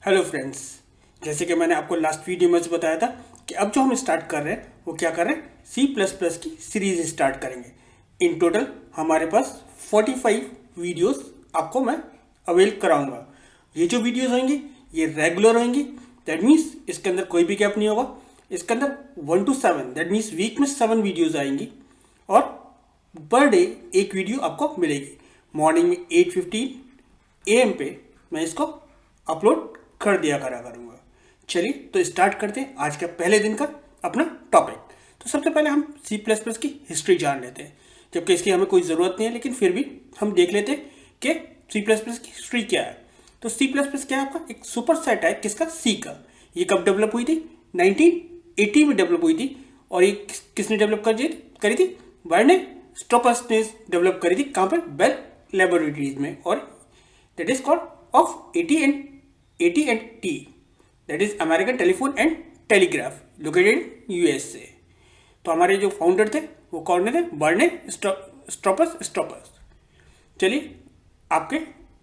Hello friends. जैसे कि मैंने आपको लास्ट वीडियो में बताया था कि अब जो हम स्टार्ट कर रहे हैं वो क्या कर रहे हैं, सी प्लस प्लस की सीरीज स्टार्ट करेंगे। इन टोटल हमारे पास 45 वीडियोस आपको मैं अवेल कराऊंगा। ये जो वीडियोस होंगी ये रेगुलर होंगी। दैट मीन्स इसके अंदर कोई भी गैप नहीं होगा। इसके अंदर 1 to 7 दैट मीन्स वीक में 7 वीडियोज़ आएंगी और पर डे एक वीडियो आपको मिलेगी। मॉर्निंग में 8:15 AM पे मैं इसको अपलोड कर दिया करूँगा। चलिए तो स्टार्ट करते हैं आज का पहले दिन का अपना टॉपिक। तो सबसे पहले हम सी प्लस प्लस की हिस्ट्री जान लेते हैं, जबकि इसकी हमें कोई ज़रूरत नहीं है, लेकिन फिर भी हम देख लेते हैं कि सी प्लस प्लस की हिस्ट्री क्या है। तो सी प्लस प्लस क्या है, आपका एक सुपर सेट है किसका, सी का। ये कब डेवलप हुई थी? 1980 में डेवलप हुई थी। और ये किसने डेवलप करी थी? वर्ने स्टॉपर्स ने डेवलप करी थी। कहाँ पर? बेल लेबोरेटरीज में। और that is called off AT&T, that is American telephone and telegraph, located USA। तो हमारे जो फाउंडर थे वो कौन थे? Berne stoppers. चलिए आपके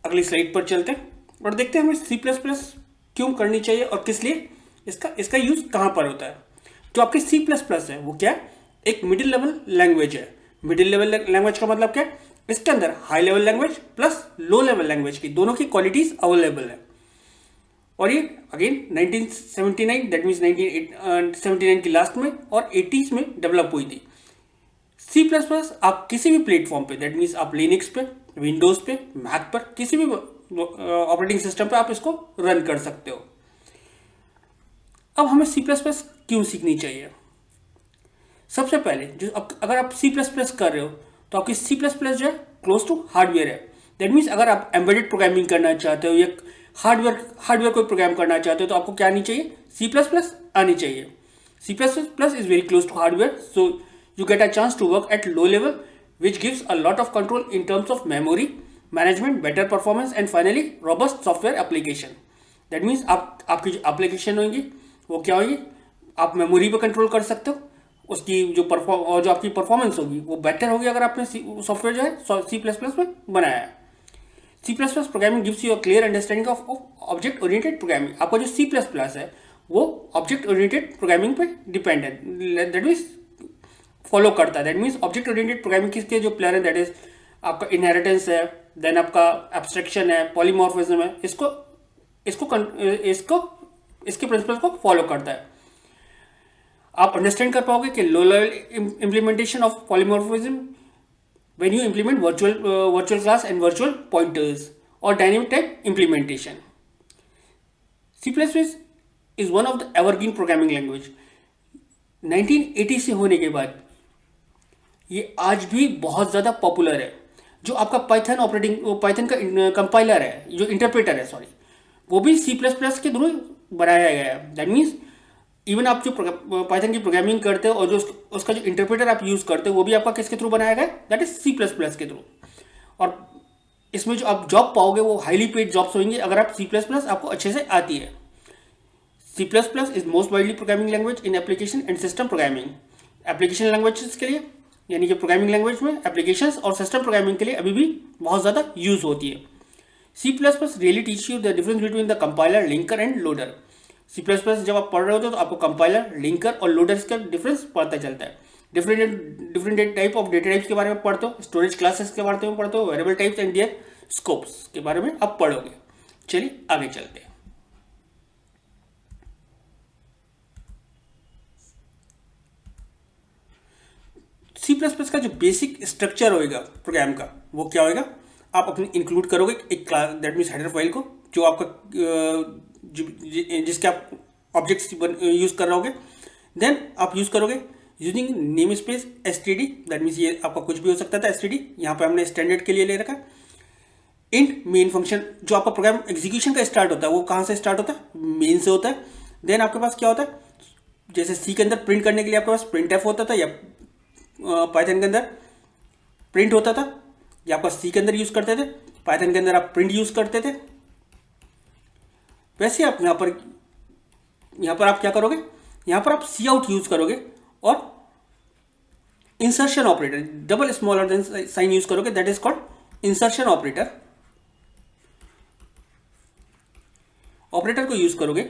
अगली स्लाइड पर चलते हैं और देखते हैं हमें सी प्लस प्लस क्यों करनी चाहिए और किस लिए, इसका यूज़ कहाँ पर होता है। जो आपकी सी प्लस प्लस है वो क्या है? एक मिडिल लेवल लैंग्वेज है। मिडिल लेवल लैंग्वेज का मतलब क्या है? इसके अंदर high level language plus low level language की दोनों की क्वालिटीज अवेलेबल है। और ये अगेन 1979 दैट मीन्स 1979 की लास्ट में और 80s में डेवलप हुई थी। सी प्लस प्लस आप किसी भी प्लेटफॉर्म पे, दैट मीन्स आप लिनक्स पे, विंडोज पे, मैक पर, किसी भी ऑपरेटिंग सिस्टम पे आप इसको रन कर सकते हो। अब हमें सी प्लस प्लस क्यों सीखनी चाहिए? सबसे पहले जो अगर आप सी प्लस प्लस कर रहे हो तो आपकी सी प्लस प्लस जो है क्लोज टू हार्डवेयर है। दैट मीन्स अगर आप एम्बेडेड प्रोग्रामिंग करना चाहते हो या हार्डवेयर कोई प्रोग्राम करना चाहते हो तो आपको क्या आनी चाहिए? सी प्लस प्लस आनी चाहिए। C plus plus is very close to hardware, so you get a chance to work at low level which gives a lot of control in terms of memory management, better performance and finally robust software application. That means आपकी जो application होंगी वो क्या होगी, आप memory पर control कर सकते हो। उसकी जो आपकी परफॉर्मेंस होगी वो बेटर होगी अगर आपने सॉफ्टवेयर जो है सी प्लस प्लस में बनाया है। C plus plus programming gives you a clear understanding of object oriented programming. आपका जो सी प्लस प्लस है वो ऑब्जेक्ट ओरिएंटेड प्रोग्रामिंग पे डिपेंड है, दैट मीन्स फॉलो करता है। That means object oriented programming किसके जो प्लेयर है, दैट इज आपका इनहेरिटेंस है, देन आपका एब्स्ट्रैक्शन है, पॉलीमॉर्फिज्म है। इसके प्रिंसिपल को फॉलो करता है। आप अंडरस्टैंड कर पाओगे कि low level implementation of polymorphism when you implement virtual class and virtual pointers or dynamic type implementation. C++ is one of the evergreen programming language. 1980 से होने के बाद ये आज भी बहुत ज़्यादा पॉपुलर है। जो आपका पाइथन का कंपाइलर है, जो इंटरप्रेटर है सॉरी, वो भी C++ के थ्रू बनाया गया है। दैट मीन्स इवन आप जो पाइथन की प्रोग्रामिंग करते हो और जो उसका जो इंटरप्रेटर आप यूज़ करते हो वो भी आपका किसके थ्रू बनाया गया है? That is C plus plus के थ्रू। और इसमें जो आप जॉब पाओगे वो हाईली पेड जॉब्स होंगे अगर आप सी प्लस प्लस आपको अच्छे से आती है। C plus plus is most widely programming language in application and system programming. Application languages के लिए, यानी कि प्रोग्रामिंग लैंग्वेज में एप्लीकेशन और सिस्टम प्रोग्रामिंग के लिए अभी भी बहुत ज़्यादा यूज़ होती है। C plus plus really teach you the difference between the compiler, linker and loader. C plus plus जब आप पढ़ रहे होते हो तो आपको कंपाइलर, लिंकर और लोडर्स का डिफरेंस पता चलता है। Different type of data types के बारे में पढ़ते हो, स्टोरेज क्लासेस के बारे में पढ़ते हो, variable types and their scopes के बारे में आप पढ़ोगे। चलिए आगे चलते हैं। सी प्लस प्लस का जो बेसिक स्ट्रक्चर होएगा प्रोग्राम का वो क्या होएगा? आप अपने इंक्लूड करोगे एक class, that means header file को, जो आपका जिसके आप ऑब्जेक्ट्स यूज कर रहे होगे। देन आप यूज करोगे using namespace std, that means ये आपका कुछ भी हो सकता था std, यहाँ पे हमने स्टैंडर्ड के लिए ले रखा है। इंट मेन फंक्शन, जो आपका प्रोग्राम एग्जीक्यूशन का स्टार्ट होता है वो कहाँ से स्टार्ट होता है? मेन से होता है। देन आपके पास क्या होता है, जैसे सी के अंदर प्रिंट करने के लिए आपके पास प्रिंट एफ होता था, या पाइथन के अंदर प्रिंट होता था, या आपका सी के अंदर यूज करते थे, पाइथन के अंदर आप प्रिंट यूज करते थे। वैसे आप यहाँ पर आप क्या करोगे, यहाँ पर आप सी आउट यूज करोगे और insertion operator, double smaller than sign use करोगे, that is called insertion operator. Operator को यूज़ करोगे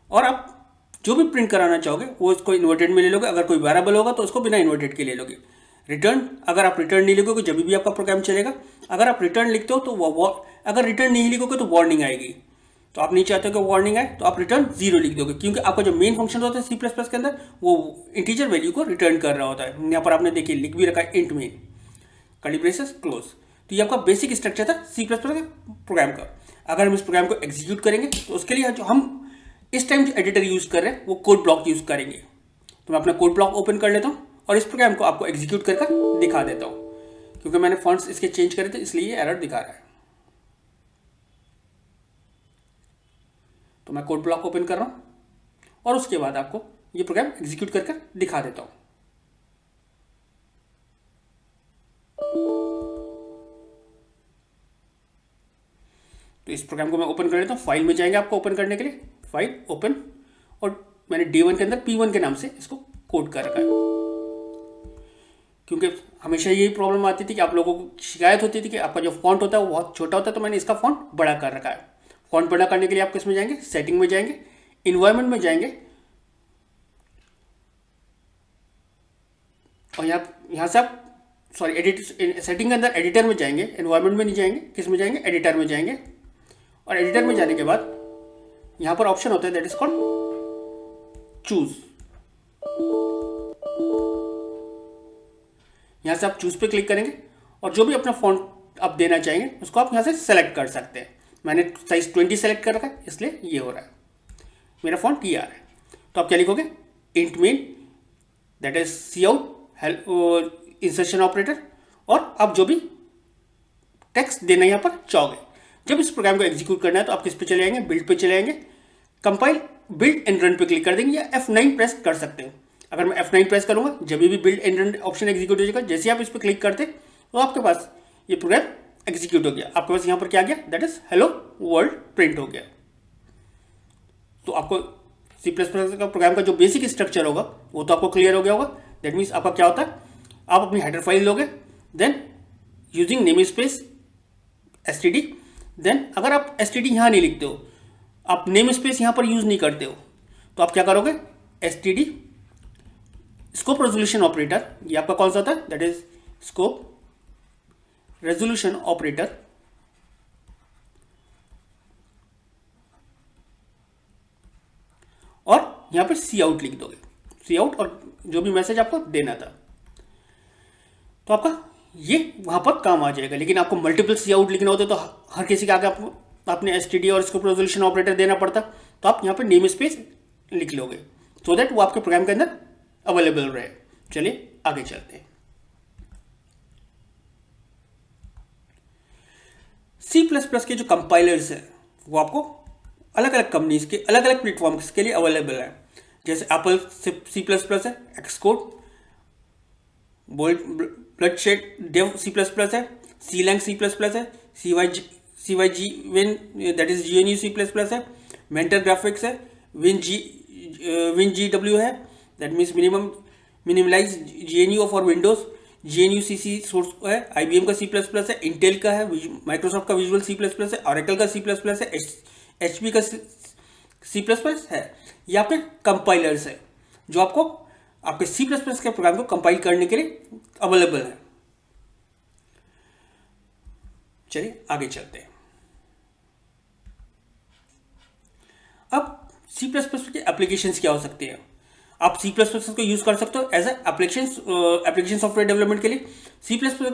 और आप जो भी प्रिंट कराना चाहोगे वो इसको इन्वर्टेड में ले लोगे। अगर कोई वेरिएबल होगा तो उसको बिना इन्वर्टेड के ले लोगे। रिटर्न, अगर आप रिटर्न नहीं लिखोगे जब भी आपका प्रोग्राम चलेगा। अगर आप रिटर्न लिखते हो तो अगर रिटर्न नहीं लिखोगे तो वार्निंग आएगी। तो आप नहीं चाहते हो कि वार्निंग आए तो आप रिटर्न 0 लिख दोगे, क्योंकि आपका जो मेन फंक्शन होता है सी प्लस प्लस के अंदर वो इंटीजर वैल्यू को रिटर्न कर रहा होता है। यहाँ पर आपने देखिए लिख भी रखा है int main curly braces close. तो ये आपका बेसिक स्ट्रक्चर था सी प्लस प्लस के प्रोग्राम का। अगर हम इस प्रोग्राम को एग्जीक्यूट करेंगे तो उसके लिए जो हम इस टाइम जो एडिटर यूज कर रहे हैं वो कोड ब्लॉक यूज करेंगे। तो मैं अपना कोड ब्लॉक ओपन कर लेता हूँ और इस प्रोग्राम को आपको एग्जीक्यूट कर दिखा देता हूँ, क्योंकि मैंने फॉन्ट्स इसके चेंज करे थे इसलिए ये एरर दिखा रहा है। तो मैं कोड ब्लॉक ओपन कर रहा हूँ और उसके बाद आपको ये प्रोग्राम एग्जीक्यूट कर दिखा देता हूँ। तो इस प्रोग्राम को मैं ओपन कर लेता हूँ। फाइल में जाएंगे आपको ओपन करने के लिए, फाइल ओपन, और मैंने D1 के अंदर P1 के नाम से इसको कोड कर रखा है, क्योंकि हमेशा यही प्रॉब्लम आती थी कि आप लोगों को शिकायत होती थी कि आपका जो फॉन्ट होता है वो बहुत छोटा होता है। तो मैंने इसका फॉन्ट बड़ा कर रखा है। फॉन्ट बड़ा करने के लिए आप किसमें जाएंगे, सेटिंग में जाएंगे, इन्वायरमेंट में जाएंगे और यहाँ से आप सेटिंग के अंदर एडिटर में जाएंगे, इन्वायरमेंट में नहीं जाएंगे, किस में जाएंगे, एडिटर में जाएंगे। और एडिटर में जाने के बाद यहाँ पर ऑप्शन होता है दैट इज कॉल्ड चूज। यहाँ से आप चूज पे क्लिक करेंगे और जो भी अपना फॉन्ट आप देना चाहेंगे उसको आप यहाँ से सेलेक्ट कर सकते हैं। मैंने साइज 20 सेलेक्ट कर रखा है इसलिए ये हो रहा है, मेरा फॉन्ट ये आ रहा है। तो आप क्या लिखोगे, int main that is cout insertion operator, और आप जो भी टेक्स्ट देना यहाँ पर चाहोगे। जब इस प्रोग्राम को एग्जीक्यूट करना है तो आप किस पे चले जाएंगे, बिल्ड पे चले जाएंगे, कंपाइल बिल्ड एंड रन पे क्लिक कर देंगे या F9 प्रेस कर सकते हो। अगर मैं F9 प्रेस करूंगा जब भी build and run option execute हो जाएगा, जैसे आप इस पर क्लिक करते तो आपके पास ये प्रोग्राम एग्जीक्यूट हो गया। आपके पास यहाँ पर क्या गया, that is hello world print हो गया। तो आपको सी प्लस प्लस का प्रोग्राम का जो बेसिक स्ट्रक्चर होगा वो तो आपको क्लियर हो गया होगा। दैट मीन्स आपका क्या होता है, आप अपनी हेडर फाइल लोगे, then using namespace std, then अगर आप std यहाँ नहीं लिखते हो, आप नेम स्पेस यहाँ पर यूज नहीं करते हो, तो आप क्या करोगे, std स्कोप रेजोल्यूशन ऑपरेटर, ये आपका कौन सा होता है, that is scope resolution operator, और यहाँ पर सी आउट लिख दोगे, सी आउट, और जो भी मैसेज आपको देना था तो आपका ये वहां पर काम आ जाएगा। लेकिन आपको मल्टीपल सी आउट लिखना होता है तो हर किसी के आगे आपने एसटीडी और स्कोप रेजोल्यूशन ऑपरेटर देना पड़ता, तो आप यहाँ पर नेम स्पेस लिख लोगे सो दैट वो आपके प्रोग्राम के अंदर अवेलेबल रहे। चलिए आगे चलते हैं। सी प्लस प्लस के जो कंपाइलर्स है वो आपको अलग अलग कंपनीज के अलग अलग प्लेटफॉर्म्स के लिए अवेलेबल है। जैसे एप्पल सी प्लस प्लस है, Xcode, Bloodshed Dev C plus plus है, सीलैंग सी प्लस प्लस है, CYG Win that is GNU C plus plus है, मेंटर ग्राफिक्स है, WinGW है that means minimalize GNU for Windows, GNU CC source है, IBM का C plus plus है, Intel का है, माइक्रोसॉफ्ट का विजुअल सी प्लस प्लस है, ऑरेकल का सी प्लस प्लस है, HP का सी प्लस प्लस है। ये आपके कंपाइलर्स है जो आपको आपके सी प्लस प्लस के प्रोग्राम को कंपाइल करने के लिए अवेलेबल है। चलिए आगे चलते हैं। अब सी प्लस प्लस के एप्लीकेशंस क्या हो सकते हैं। आप सी प्लस प्लस को यूज कर सकते हो एज एप्लीकेशन सॉफ्टवेयर डेवलपमेंट के लिए। सी प्लस प्लस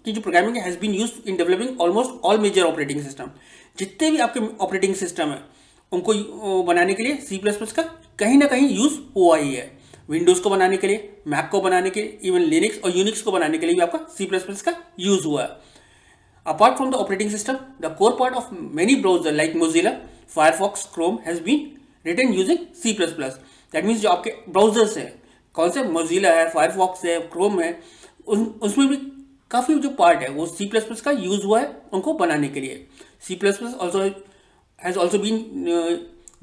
की जो programming has been used in developing almost all major operating system. जितने भी आपके ऑपरेटिंग सिस्टम है उनको बनाने के लिए सी प्लस प्लस का कहीं ना कहीं यूज हुआ ही है। विंडोज को बनाने के लिए, मैक को बनाने के लिए, इवन लिनक्स और यूनिक्स को बनाने के लिए भी आपका सी प्लस प्लस का यूज हुआ है। Apart from the operating system, the core part of many browser like Mozilla, Firefox, Chrome has been written using C plus plus. That means जो आपके ब्राउजर्स हैं, कौन से, मोजिला है, फायरफॉक्स है, क्रोम है, उसमें भी काफ़ी जो पार्ट है वो सी प्लस प्लस का यूज हुआ है उनको बनाने के लिए। C plus plus also has also been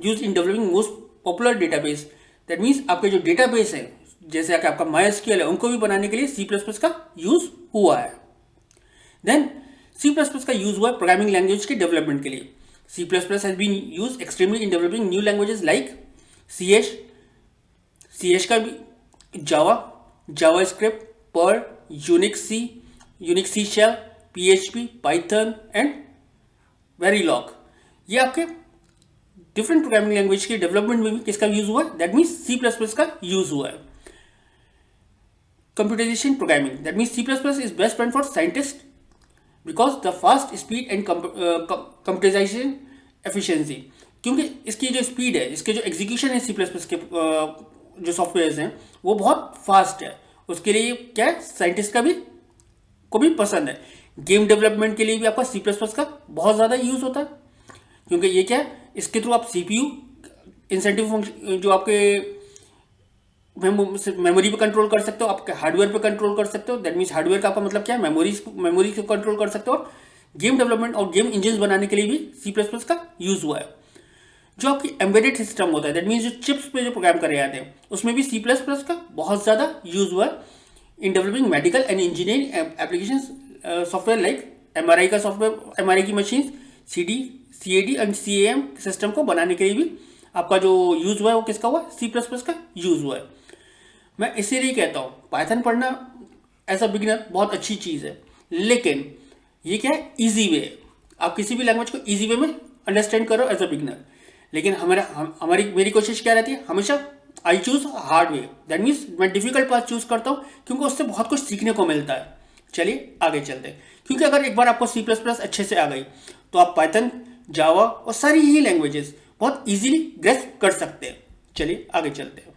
use in developing most popular database. That means आपके जो डेटाबेस है जैसे कि आपका MySQL है उनको भी बनाने के लिए सी प्लस प्लस का यूज हुआ है। देन सी प्लस प्लस का यूज हुआ है प्रोग्रामिंग लैंग्वेज के डेवलपमेंट के लिए। C++ has been used extremely in developing new languages like C का भी, Java, JavaScript, Perl, Unix C Shell, PHP, Python and Verilog. ये आपके डिफरेंट प्रोग्रामिंग लैंग्वेज के डेवलपमेंट में भी किसका यूज हुआ है? दैट मीन्स C++ का यूज हुआ है. Computerization programming, that means C++ is best friend for scientists because the fast speed and computerization efficiency. क्योंकि इसकी जो स्पीड है, इसके जो एग्जीक्यूशन है C++ के जो सॉफ्टवेयर्स हैं वो बहुत फास्ट है. उसके लिए क्या है, साइंटिस्ट को भी पसंद है. गेम डेवलपमेंट के लिए भी आपका C++ का बहुत ज़्यादा यूज़ होता है क्योंकि ये क्या है, इसके थ्रू आप CPU इंसेंटिव फंक्शन जो आपके मेमोरी पे कंट्रोल कर सकते हो, आपके हार्डवेयर पे कंट्रोल कर सकते हो. दैट मीन्स हार्डवेयर का आपका मतलब क्या है, मेमोरी को कंट्रोल कर सकते हो. और गेम डेवलपमेंट और गेम इंजन बनाने के लिए भी C++ का यूज़ हुआ है. जो आपकी एम्बेडेड सिस्टम होता है, दैट मीन्स जो चिप्स पे जो प्रोग्राम करे जाते हैं, उसमें भी C++ का बहुत ज़्यादा यूज़ हुआ है in developing medical and engineering application software like MRI का सॉफ्टवेयर, MRI की machine, CD, CAD and CAM system को बनाने के लिए भी आपका जो यूज़ हुआ है वो किसका हुआ है? C++ का यूज़ हुआ है. मैं इसीलिए कहता हूँ पाइथन पढ़ना एज अ बिगिनर बहुत अच्छी चीज़ है, लेकिन ये क्या है, ईजी वे है. आप किसी भी लैंग्वेज को ईजी वे में अंडरस्टैंड करो एज अ बिगिनर. लेकिन मेरी कोशिश क्या रहती है, हमेशा I choose hard way. That means मैं डिफिकल्ट पाथ चूज करता हूँ क्योंकि उससे बहुत कुछ सीखने को मिलता है. चलिए आगे चलते हैं. क्योंकि अगर एक बार आपको C++ अच्छे से आ गई तो आप पाइथन, जावा और सारी ही लैंग्वेजेस बहुत इजीली ग्रेस्प कर सकते हैं. चलिए आगे चलते हैं.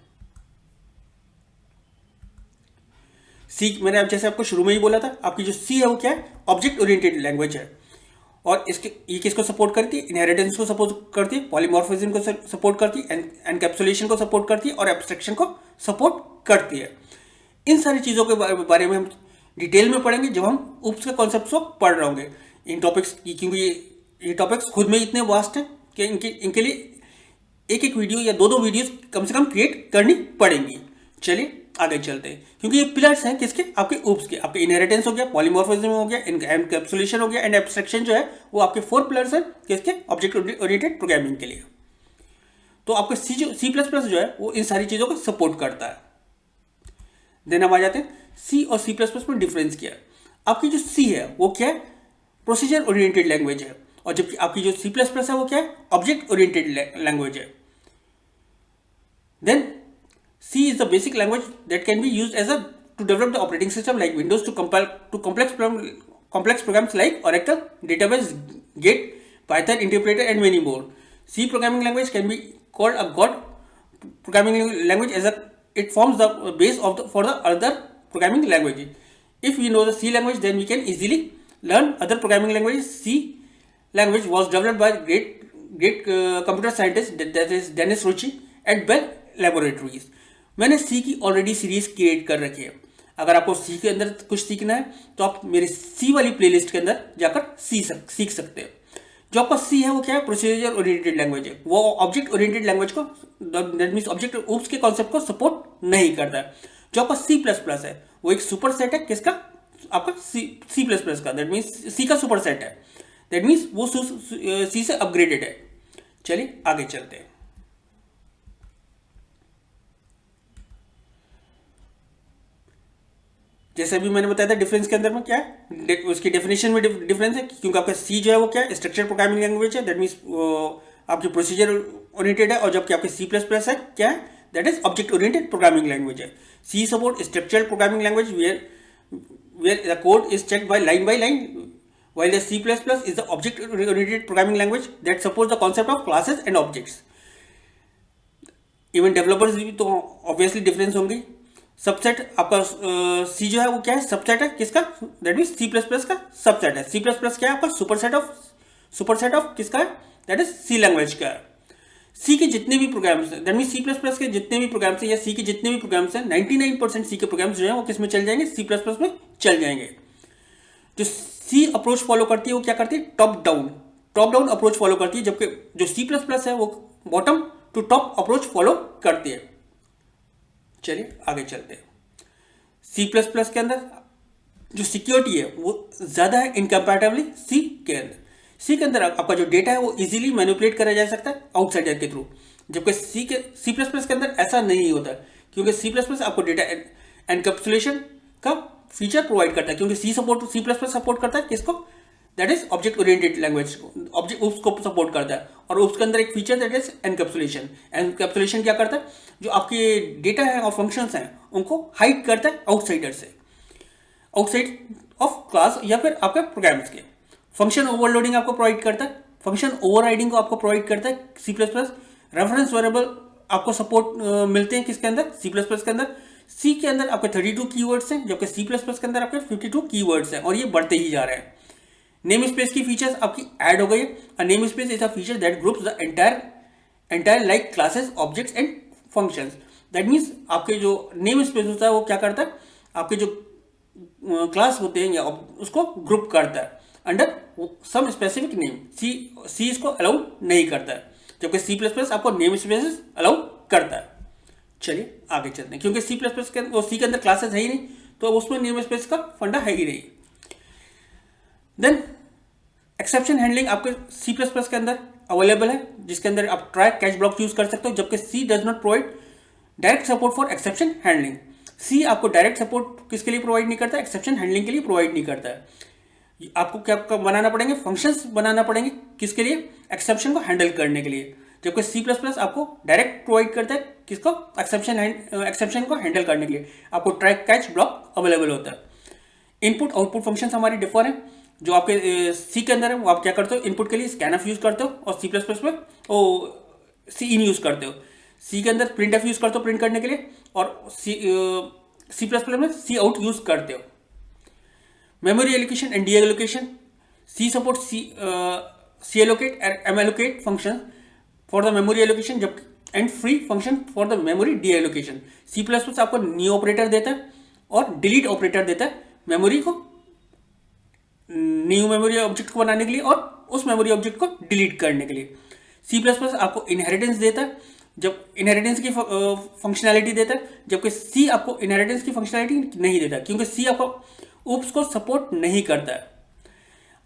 मैंने अब जैसे आपको शुरू में ही बोला था, आपकी जो C है वो क्या है, ऑब्जेक्ट ओरिएंटेड लैंग्वेज है. और ये किसको सपोर्ट करती है? इनहेरिटेंस को सपोर्ट करती है, पॉलीमॉर्फिज्म को सपोर्ट करती है, एनकैप्सुलेशन को सपोर्ट करती है और एब्स्ट्रैक्शन को सपोर्ट करती है. इन सारी चीज़ों के बारे में हम डिटेल में पढ़ेंगे जब हम UPS के कॉन्सेप्ट्स को पढ़ रहे होंगे. इन टॉपिक्स की, क्योंकि ये टॉपिक्स खुद में इतने वास्ट हैं कि इनके लिए एक वीडियो या दो वीडियोस कम से कम क्रिएट करनी पड़ेंगी. चलिए आगे चलते हैं. क्योंकि ये पिलर्स हैं किसके? आपके UPS के. आपके इनहेरिटेंस हो गया, पॉलीमॉर्फिज्म हो गया, एनकैप्सुलेशन हो गया एंड एब्स्ट्रैक्शन जो है वो आपके 4 पिलर्स हैं किसके? ऑब्जेक्ट ओरिएंटेड प्रोग्रामिंग के लिए. तो आपका C++ जो है वो इन सारी चीज़ों को सपोर्ट करता है. देन हम आ जाते हैं C और C++ में डिफरेंस क्या है. आपकी जो C है वो क्या है? प्रोसीजर ओरिएंटेड लैंग्वेज है. और जबकि आपकी जो C++ है वो क्या है? ऑब्जेक्ट ओरिएंटेड लैंग्वेज है. Then C is the basic language that can be used to develop the operating system like Windows to complex programs like Oracle, Database, Git, Python interpreter and many more. C programming language can be called a God programming language as it forms the base for the other programming languages. If we know the C language, then we can easily learn other programming languages. C language was developed by great computer scientist, that is Dennis Ritchie at Bell Laboratories. मैंने C की already series create कर रखी है. अगर आपको C के अंदर कुछ सीखना है तो आप मेरे C वाली प्लेलिस्ट के अंदर जाकर सीख सकते हैं. जो आपका C है वो क्या है? प्रोसीजर ओरिएंटेड लैंग्वेज है. वो ऑब्जेक्ट ओरिएंटेड लैंग्वेज को, दैट मीन्स ऑब्जेक्ट UPS के कॉन्सेप्ट को सपोर्ट नहीं करता है. जो आपका C++ है वो एक सुपर सेट है किसका? आपका C++ का. दैट मीन्स C का सुपर सेट है. दैट मीन्स वो C से अपग्रेडेड है. चलिए आगे चलते हैं. जैसे भी मैंने बताया था डिफरेंस के अंदर में क्या है, उसकी डेफिनेशन में डिफरेंस है. क्योंकि आपका C जो है वो क्या है? स्ट्रक्चर प्रोग्रामिंग लैंग्वेज है. दैट मीन्स आपकी प्रोसीजर ओरिएंटेड है. और जबकि आपके C++ है क्या है? That is object oriented programming language है. C support structural programming language where the code is checked by line, while the C++ is the object oriented programming language that supports the concept of classes and objects. Even developers भी तो obviously difference होंगे. Subset आपका C जो है वो क्या है? Subset है किसका? दैट मीन्स C++ का सबसेट है. C++ क्या है? आपका सुपरसेट ऑफ किसका है? दैट इज C लैंग्वेज का है. C के जितने भी प्रोग्राम्स हैं, दैट मीन्स C++ के जितने भी प्रोग्राम्स हैं या C के जितने भी प्रोग्राम्स हैं, 99% C के प्रोग्राम्स जो हैं वो किस में चल जाएंगे? C++ में चल जाएंगे. जो C अप्रोच फॉलो करती है वो क्या करती है? टॉप डाउन अप्रोच फॉलो करती है. जबकि जो C++ है वो bottom to top approach follow करती है. चलिए आगे चलते हैं. C++ के अंदर जो सिक्योरिटी है वो ज़्यादा है इनकम्पैरेटिवली C के अंदर. सी के अंदर आपका जो डेटा है वो इजीली मैनिपुलेट करा जा सकता है आउटसाइडर के थ्रू, जबकि सी प्लस प्लस के अंदर ऐसा नहीं होता, क्योंकि सी प्लस प्लस आपको डेटा एनकैप्सुलेशन का फीचर प्रोवाइड करता है, क्योंकि सी प्लस प्लस सपोर्ट करता है किसको, that is object oriented language को, ऑब्जेक्ट उसको सपोर्ट करता है। और उसके अंदर एक feature that is encapsulation. Encapsulation क्या करता है, जो आपके डेटा है और फंक्शंस हैं उनको हाइड करता है आउटसाइडर से, आउटसाइड ऑफ क्लास या फिर आपके प्रोग्राम्स के। फंक्शन ओवरलोडिंग आपको प्रोवाइड करता है, फंक्शन ओवरराइडिंग को आपको प्रोवाइड करता है C plus plus. Reference variable आपको सपोर्ट मिलते हैं किसके अंदर, सी प्लस प्लस के अंदर। सी के अंदर आपके 32 कीवर्ड्स हैं, जबकि सी प्लस प्लस के अंदर आपके 52 कीवर्ड्स हैं, और ये बढ़ते ही जा रहे हैं। नेम स्पेस की फीचर्स आपकी ऐड हो गई है। Name space is a feature that groups the entire like classes objects and functions. That means आपके जो नेम स्पेस होता है वो क्या करता है, आपके जो क्लास होते हैं या उसको ग्रुप करता है अंडर सम स्पेसिफिक नेम। सी इसको अलाउ नहीं करता है, जबकि सी प्लस प्लस आपको नेम स्पेस अलाउ करता है। चलिए आगे चलते हैं, क्योंकि सी प्लस प्लस के सी के अंदर क्लासेस है ही नहीं, तो उसमें नेम स्पेस का फंडा है ही नहीं। देन एक्सेप्शन हैंडलिंग आपके सी प्लस प्लस के अंदर अवेलेबल है, जिसके अंदर आप ट्राई कैच ब्लॉक यूज कर सकते हो, जबकि C does not provide direct support for exception handling. C आपको डायरेक्ट सपोर्ट किसके लिए प्रोवाइड नहीं करता, एक्सेप्शन हैंडलिंग के लिए प्रोवाइड नहीं करता है। आपको क्या बनाना पड़ेंगे, फंक्शंस बनाना पड़ेंगे किसके लिए, एक्सेप्शन को हैंडल करने के लिए, जबकि सी प्लस प्लस आपको डायरेक्ट प्रोवाइड करता है किसको, एक्सेप्शन को हैंडल करने के लिए आपको ट्राई कैच ब्लॉक अवेलेबल होता है। इनपुट आउटपुट फंक्शंस हमारे डिफर हैं। जो आपके सी के अंदर है वो आप क्या करते हो, इनपुट के लिए स्कैनफ यूज करते हो, और सी प्लस प्लस में सी इन यूज करते हो। सी के अंदर प्रिंट एफ यूज करते हो प्रिंट करने के लिए, और सी प्लस प्लस में सी आउट यूज करते हो। Memory allocation and deallocation, C support C allocate and M allocate function for the memory allocation, जब and free function for the memory deallocation. C plus plus आपको new operator देता है और delete operator देता है memory को, new memory object को बनाने के लिए और उस मेमोरी ऑब्जेक्ट को डिलीट करने के लिए। सी प्लस प्लस आपको इनहेरिटेंस देता है, जब इनहेरिटेंस की फंक्शनैलिटी देता है, जबकि सी आपको इनहेरिटेंस की फंक्शनैलिटी नहीं देता, क्योंकि सी आपको ऊप्स को सपोर्ट नहीं करता है।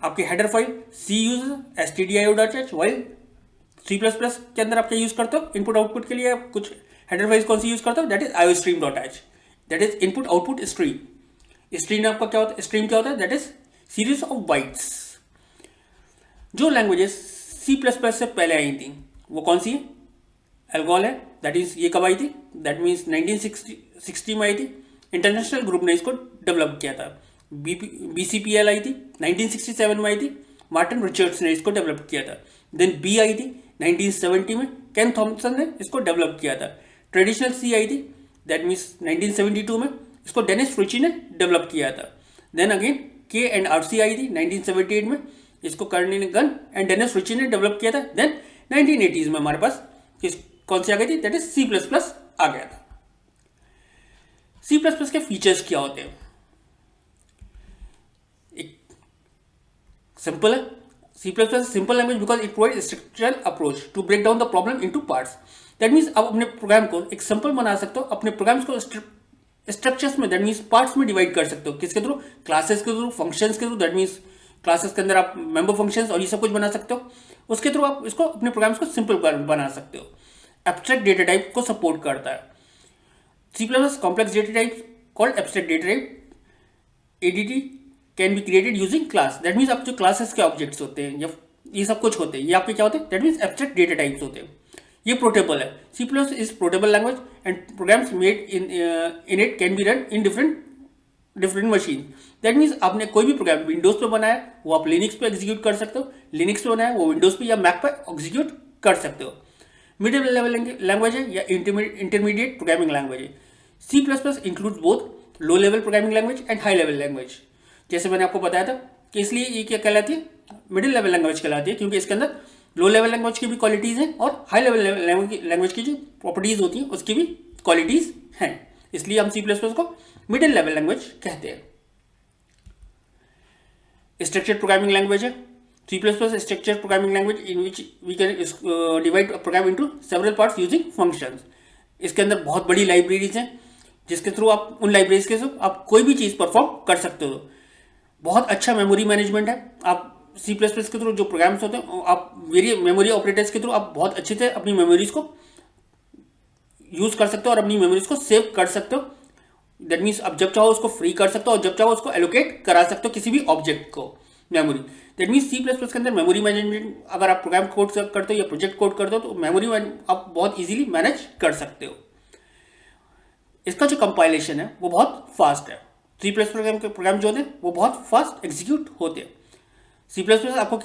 आपकी header file C use stdio.h, while C plus plus के अंदर आप क्या यूज करते हो, इनपुट आउटपुट के लिए कुछ हेडर फाइल्स कौन सी यूज करते हो, that is iostream.h, that is input output stream. Stream आपका क्या होता है, स्ट्रीम क्या होता है, that is series of bytes. जो लैंग्वेजेस सी प्लस प्लस से पहले आई थी वो कौन सी है, एल्गोल है, दैट इज ये कब आई थी, दैट मीन्स 1960 में आई थी। इंटरनेशनल ग्रुप ने इसको डेवलप किया था। BCPL आई थी 1967 में आई थी, मार्टिन रिचर्ड्स ने इसको डेवलप किया था। देन बी आई थी 1970 में, केन थॉमसन ने इसको डेवलप किया था। ट्रेडिशनल सी आई थी, दैट मीन्स 1972 में, इसको डेनिस फ्रिची ने डेवलप किया था। देन अगेन के एंड RC आई थी 1978 में, इसको कर्निगन एंड डेनिस फ्रिची ने डेवलप किया था। देन 1980s में हमारे पास कौन सी आ गई थी, that is C plus plus आ गया था। सी प्लस प्लस के फीचर्स क्या होते हैं, एक सिंपल है, C plus plus simple language because it provide structural approach to break down the problem into parts. That means आप अपने प्रोग्राम को एक सिंपल बना सकते हो, अपने प्रोग्राम्स को स्ट्रक्चर्स में, दैट मीन्स पार्ट्स में डिवाइड कर सकते हो। किसके थ्रू, क्लासेस के थ्रू, फंक्शंस के थ्रू, दैट मीन्स क्लासेस के अंदर आप मेंबर फंक्शंस और ये सब कुछ बना सकते हो। उसके थ्रू आप इसको अपने प्रोग्राम्स को सिंपल बना सकते हो। एब्स्ट्रैक्ट डेटा टाइप को सपोर्ट करता है। C plus complex data type called abstract data type ADT can be created using class. That means आप जो क्लासेस के ऑब्जेक्ट्स होते हैं या ये सब कुछ होते हैं, ये आपके क्या होते हैं, that means abstract data types होते हैं। ये पोर्टेबल है। C plus is portable language and programs made in it can be run in different machine. That means आपने कोई भी प्रोग्राम विंडोज पे बनाया वो आप लिनक्स पे एग्जीक्यूट कर सकते हो, लिनक्स पे बनाया वो विंडोज पे या मैक पे एग्जीक्यूट कर सकते हो। मिडिल लेवल लैंग्वेज है या इंटरमीडिएट प्रोग्रामिंग लैंग्वेज है। C plus plus includes both low level programming language and high level language. जैसे मैंने आपको बताया था कि इसलिए ये क्या कहलाती है, मिडिल लेवल लैंग्वेज कहलाती है, क्योंकि इसके अंदर लो लेवल लैंग्वेज की भी क्वालिटीज़ हैं और हाई लेवल लैंग्वेज की जो प्रॉपर्टीज़ होती हैं उसकी भी क्वालिटीज़ हैं। इसलिए हम सी प्लस प्लस को मिडिल लेवल लैंग्वेज कहते हैं। स्ट्रक्चर्ड प्रोग्रामिंग लैंग्वेज है। C++ structured programming language in which we can divide a program into several parts using functions. इसके अंदर बहुत बड़ी लाइब्रेरीज हैं जिसके थ्रू आप उन लाइब्रेरीज के थ्रू आप कोई भी चीज़ परफॉर्म कर सकते हो। बहुत अच्छा मेमोरी मैनेजमेंट है। आप सी प्लस प्लस के थ्रू जो प्रोग्राम्स होते हैं आप वेरियस मेमोरी ऑपरेटर्स के थ्रू आप बहुत अच्छे से अपनी मेमोरीज को यूज कर सकते हो और अपनी मेमोरीज को सेव कर सकते हो। दैट मीन्स आप जब चाहो उसको फ्री कर सकते हो और जब चाहो उसको एलोकेट करा सकते हो किसी भी ऑब्जेक्ट को memory. That means C plus plus के अंदर मेमोरी मैनेजमेंट अगर आप प्रोग्राम कोड करते हो या प्रोजेक्ट कोड करते हो तो मेमोरी आप बहुत इजीली मैनेज कर सकते हो। इसका जो कंपाइलेशन है वो बहुत फास्ट है। सी प्लस प्रोग्राम जो होते हैं वो बहुत फास्ट एग्जीक्यूट होते हैं। सी प्लस प्लस आपको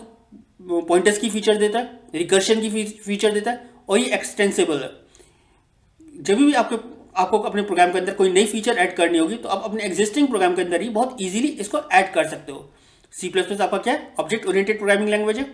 पॉइंटर्स की फीचर देता है, रिकर्शन की फीचर देता है और ये एक्सटेंसिबल है। जब भी आपको अपने प्रोग्राम के अंदर कोई नई फीचर ऐड करनी होगी तो आप अपने एग्जिस्टिंग प्रोग्राम के अंदर ही बहुत इजीली इसको ऐड कर सकते हो। सी प्लस प्लस आपका क्या है, ऑब्जेक्ट ओरिएंटेड प्रोग्रामिंग लैंग्वेज है,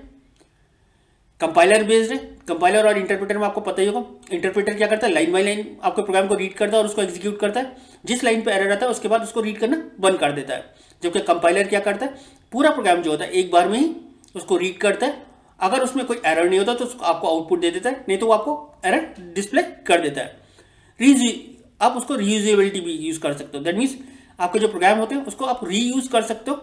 कंपाइलर बेस्ड है। कंपाइलर और इंटरप्रेटर में आपको पता ही होगा, इंटरप्रेटर क्या करता है, लाइन बाय लाइन आपके प्रोग्राम को रीड करता है और उसको एग्जीक्यूट करता है। जिस लाइन पे एरर आता है उसके बाद उसको रीड करना बंद कर देता है। जबकि कंपाइलर क्या करता है, पूरा प्रोग्राम जो होता है एक बार में ही उसको रीड करता है। अगर उसमें कोई एरर नहीं होता तो उसको आपको आउटपुट दे देता है, नहीं तो वो आपको एरर डिस्प्ले कर देता है। आप उसको रीयूजेबिलिटी भी यूज कर सकते हो। दैट मीन्स आपके जो प्रोग्राम होते हैं उसको आप रीयूज कर सकते हो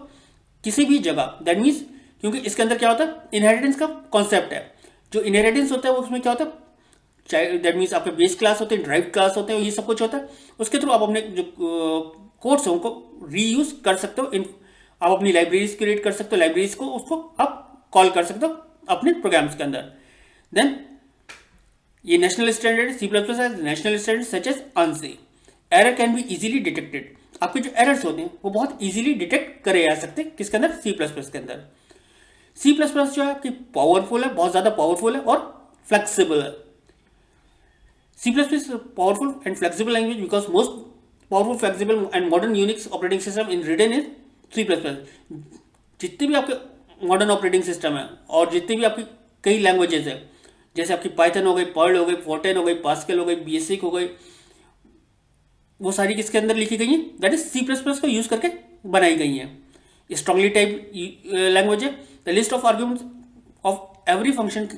किसी भी जगह। दैट मीन्स क्योंकि इसके अंदर क्या होता है, इनहेरिटेंस का कॉन्सेप्ट है। जो इनहेरिटेंस होता है वो उसमें क्या होता है, दैट मीन्स आपके बेस क्लास होते हैं, ड्राइव क्लास होते हैं, ये सब कुछ होता है। उसके थ्रू आप अपने जो कोड्स हैं उनको रीयूज कर सकते हो। आप अपनी लाइब्रेरीज क्रिएट कर सकते हो, लाइब्रेरीज को उसको आप कॉल कर सकते हो अपने प्रोग्राम्स के अंदर। देन ये national standard C plus plus national standard such as ANSI। Error can be easily detected. आपके जो एरर्स होते हैं वो बहुत इजीली डिटेक्ट करे जा सकते हैं किसके अंदर, सी प्लस प्लस के अंदर। सी प्लस प्लस जो है आपकी पावरफुल है, बहुत ज्यादा पावरफुल है और फ्लेक्सिबल है। C plus plus powerful and flexible language because most powerful flexible and modern Unix operating system in written is C plus plus. जितने भी आपके मॉडर्न ऑपरेटिंग सिस्टम है और जितने भी आपकी कई लैंग्वेजेस है, जैसे आपकी पाइथन हो गई, पर्ल हो गई, फोर्टेन हो गई, पास्कल हो गई, बेसिक हो गई, वो सारी किसके अंदर लिखी गई है, that is C plus plus को यूज करके बनाई गई है। स्ट्रांगली टाइप लैंग्वेज है। The list of arguments of every function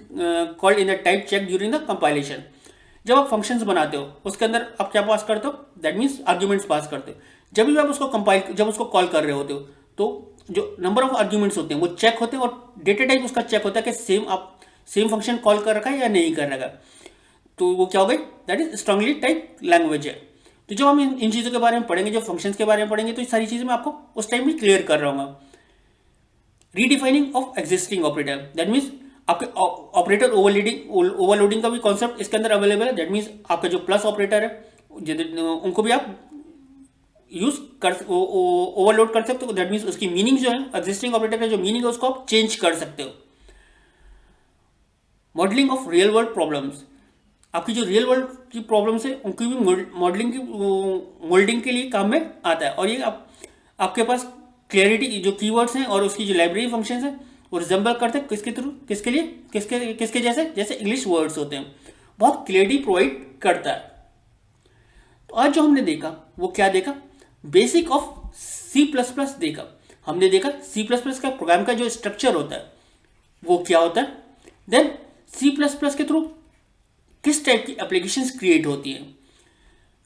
called in the type check during the compilation. जब आप फंक्शंस बनाते हो उसके अंदर आप क्या पास करते हो, दैट मीन्स आर्ग्यूमेंट्स पास करते हो। जब भी आप उसको जब उसको कॉल कर रहे होते हो तो जो नंबर ऑफ आर्ग्यूमेंट्स होते हैं वो चेक होते हैं और डेटा टाइप उसका चेक होता है कि सेम फंक्शन कॉल कर रखा है या नहीं कर रखा। तो वो क्या हो गई, that is strongly type language है। तो जब हम इन चीज़ों के बारे में पढ़ेंगे, जो फंक्शंस के बारे में पढ़ेंगे, तो ये सारी चीज़ें मैं आपको उस टाइम भी क्लियर कर रहा हूँ। Redefining of existing operator, that means आपके ऑपरेटर ओवरलोडिंग का भी कॉन्सेप्ट इसके अंदर अवेलेबल है। दैट मीन्स आपका जो प्लस ऑपरेटर है उनको भी आप यूज कर ओवरलोड कर सकते हो। दैट मीन्स उसकी मीनिंग जो है, एग्जिस्टिंग ऑपरेटर का जो मीनिंग है उसको आप चेंज कर सकते हो। Modelling of real world problems, आपकी जो रियल वर्ल्ड की प्रॉब्लम्स है उनकी भी मोल्डिंग के लिए काम में आता है। और ये आपके पास क्लियरिटी, जो कीवर्ड्स हैं और उसकी जो लाइब्रेरी फंक्शंस हैं वो रिजेंबल करते हैं किसके थ्रू, किसके लिए, किसके जैसे इंग्लिश वर्ड्स होते हैं, बहुत क्लियरिटी प्रोवाइड करता है। तो आज जो हमने देखा वो क्या देखा, basic of C plus plus देखा। हमने देखा सी प्लस प्लस का प्रोग्राम का जो स्ट्रक्चर होता है वो क्या होता है। देन सी प्लस प्लस के थ्रू किस टाइप की एप्लीकेशंस क्रिएट होती हैं,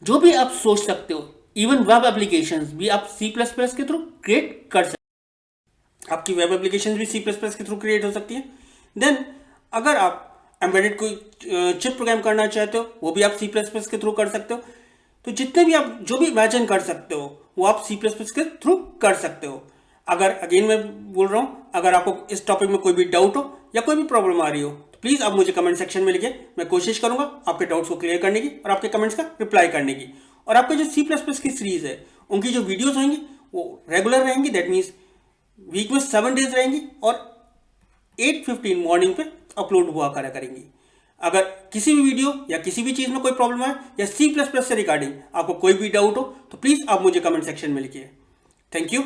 जो भी आप सोच सकते हो, इवन वेब एप्लीकेशंस भी आप सी प्लस प्लस के थ्रू क्रिएट कर सकते हो। आपकी वेब एप्लीकेशंस भी सी प्लस प्लस के थ्रू क्रिएट हो सकती है। देन अगर आप एम्बेडेड कोई चिप प्रोग्राम करना चाहते हो वो भी आप सी प्लस प्लस के थ्रू कर सकते हो। तो जितने भी आप जो भी इमेजिन कर सकते हो वो आप सी प्लस प्लस के थ्रू कर सकते हो। अगर अगेन मैं बोल रहा हूँ, अगर आपको इस टॉपिक में कोई भी डाउट हो या कोई भी प्रॉब्लम आ रही हो तो प्लीज़ आप मुझे कमेंट सेक्शन में लिखिए। मैं कोशिश करूंगा आपके डाउट्स को क्लियर करने की और आपके कमेंट्स का रिप्लाई करने की। और आपके जो सी प्लस प्लस की सीरीज है उनकी जो वीडियोस होंगी वो रेगुलर रहेंगी। दैट मीन्स वीक में 7 डेज रहेंगी और 8:15 मॉर्निंग पे अपलोड हुआ करा करेंगी। अगर किसी भी वीडियो या किसी भी चीज़ में कोई प्रॉब्लम आए या सी प्लस प्लस से रिगार्डिंग आपको कोई भी डाउट हो तो प्लीज़ आप मुझे कमेंट सेक्शन में लिखिए। Thank you.